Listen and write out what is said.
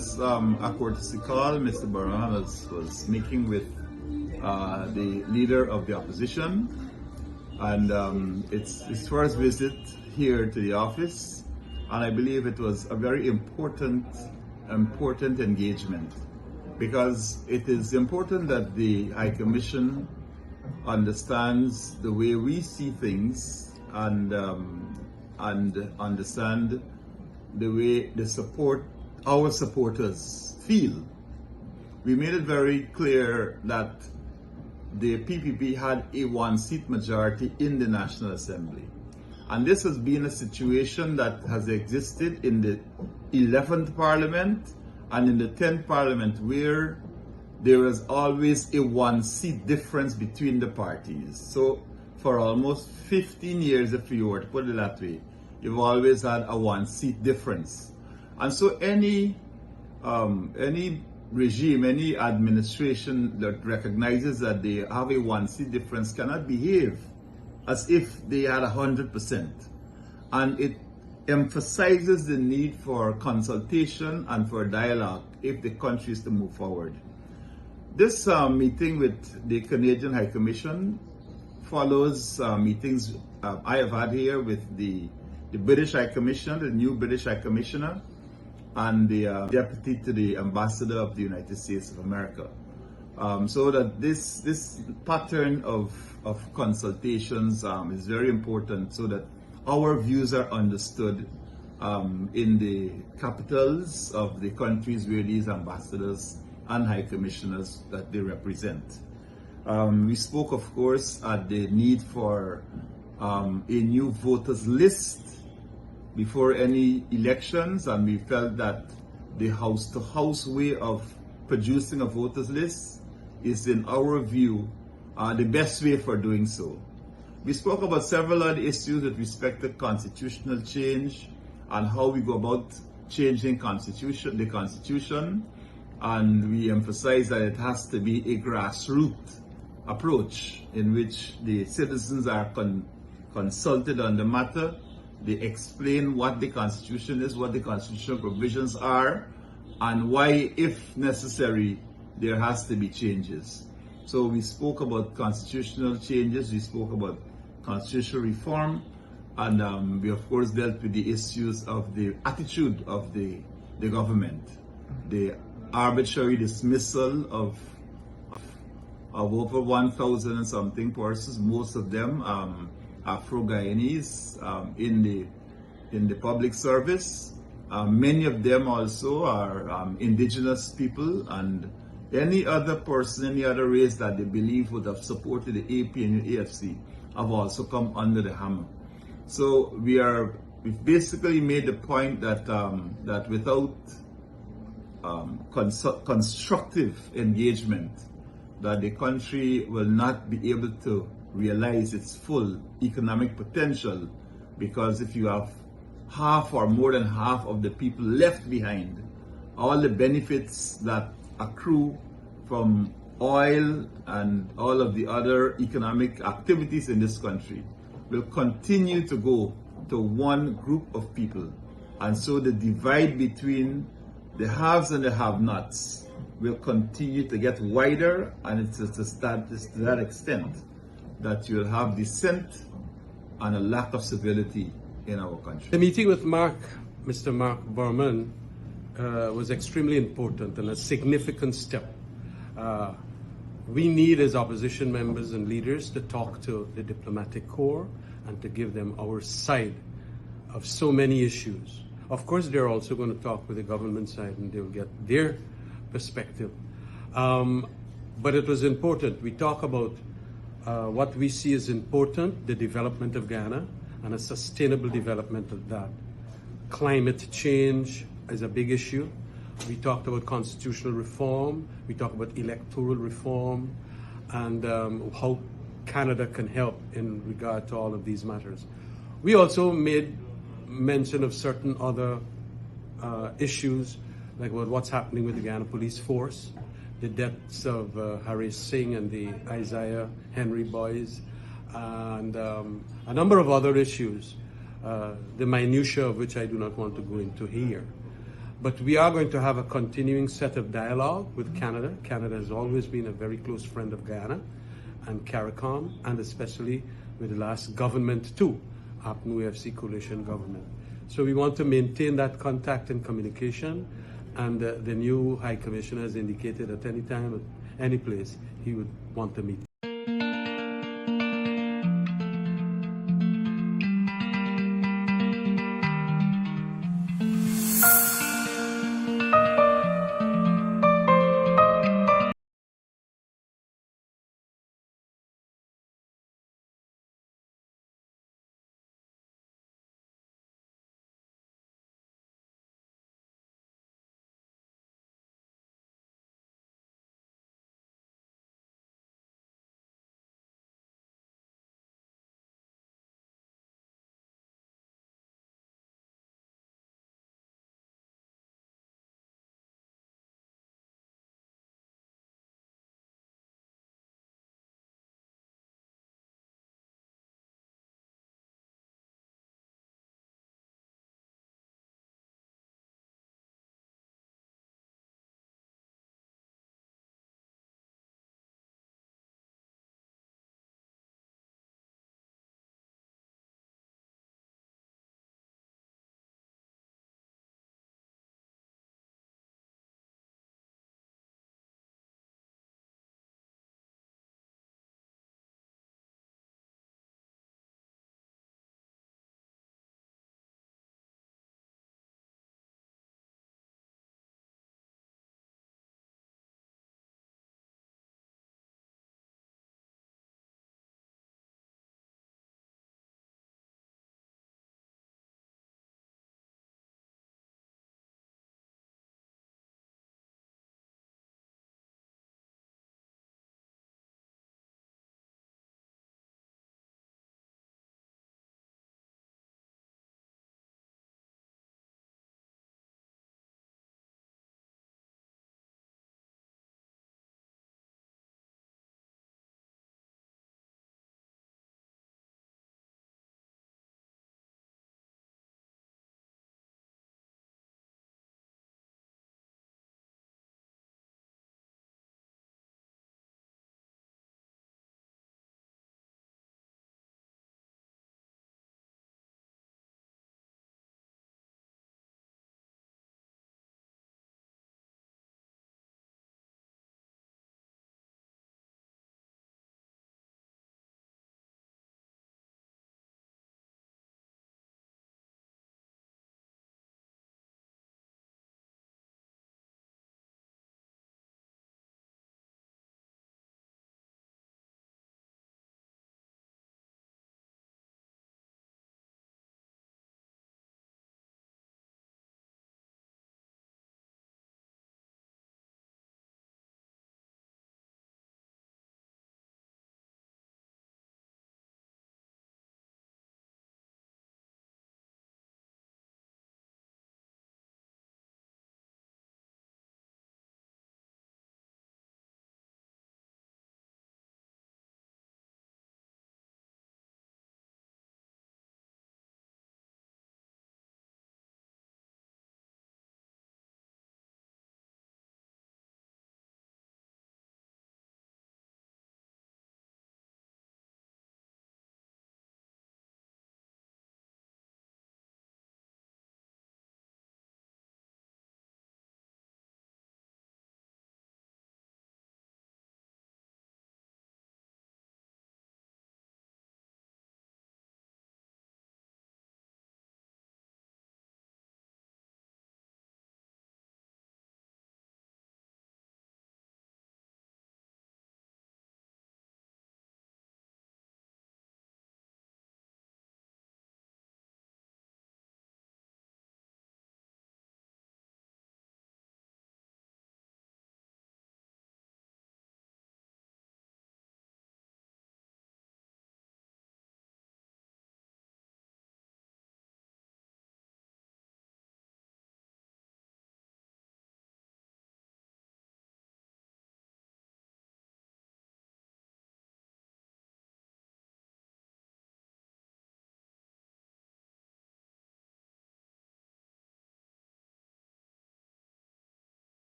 was a courtesy call Mr. Barhan was making with the leader of the opposition, and it's his first visit here to the office, and I believe it was a very important engagement, because it is important that the High Commission understands the way we see things and understand the way our supporters feel. We made it very clear that the PPP had a one-seat majority in the National Assembly. And this has been a situation that has existed in the 11th Parliament and in the 10th Parliament, where there is always a one-seat difference between the parties. So for almost 15 years, if you were to put it that way, you've always had a one-seat difference. And so any regime, any administration that recognizes that they have a one-seat difference cannot behave as if they had 100%. And it emphasizes the need for consultation and for dialogue if the country is to move forward. This meeting with the Canadian High Commission follows meetings I have had here with the British High Commissioner, the new British High Commissioner, and the Deputy to the Ambassador of the United States of America. So that this pattern of consultations is very important, so that our views are understood in the capitals of the countries where these ambassadors and high commissioners that they represent. We spoke, of course, at the need for a new voters list before any elections, and we felt that the house-to-house way of producing a voters list is, in our view, the best way for doing so. We spoke about several other issues with respect to constitutional change and how we go about changing the constitution, and we emphasize that it has to be a grassroots approach in which the citizens are consulted on the matter. They explain what the Constitution is, what the constitutional provisions are, and why, if necessary, there has to be changes. So we spoke about constitutional changes, we spoke about constitutional reform, and we of course dealt with the issues of the attitude of the government, the arbitrary dismissal of over 1,000 and something persons, most of them Afro-Guyanese, in the public service. Many of them also are indigenous people, and any other person, any other race that they believe would have supported the AP and the AFC have also come under the hammer. So we've basically made the point that that without constructive engagement, that the country will not be able to realize its full economic potential, because if you have half or more than half of the people left behind, all the benefits that accrue from oil and all of the other economic activities in this country will continue to go to one group of people. And so the divide between the haves and the have-nots will continue to get wider, and it's to that extent that you'll have dissent and a lack of civility in our country. The meeting with Mr. Mark Barman was extremely important and a significant step. We need, as opposition members and leaders, to talk to the diplomatic corps and to give them our side of so many issues. Of course, they're also going to talk with the government side, and they'll get their perspective. But it was important. We talk about what we see as important, the development of Ghana and a sustainable development of that. Climate change is a big issue. We talked about constitutional reform. We talked about electoral reform, and how Canada can help in regard to all of these matters. We also made mention of certain other issues, like about what's happening with the Ghana police force, the deaths of Harry Singh and the Isaiah Henry boys, and a number of other issues, the minutiae of which I do not want to go into here. But we are going to have a continuing set of dialogue with Canada. Canada has always been a very close friend of Guyana and CARICOM, and especially with the last government too, APNU-FC coalition government. So we want to maintain that contact and communication, and the new High Commissioner has indicated at any time, at any place, he would want to meet.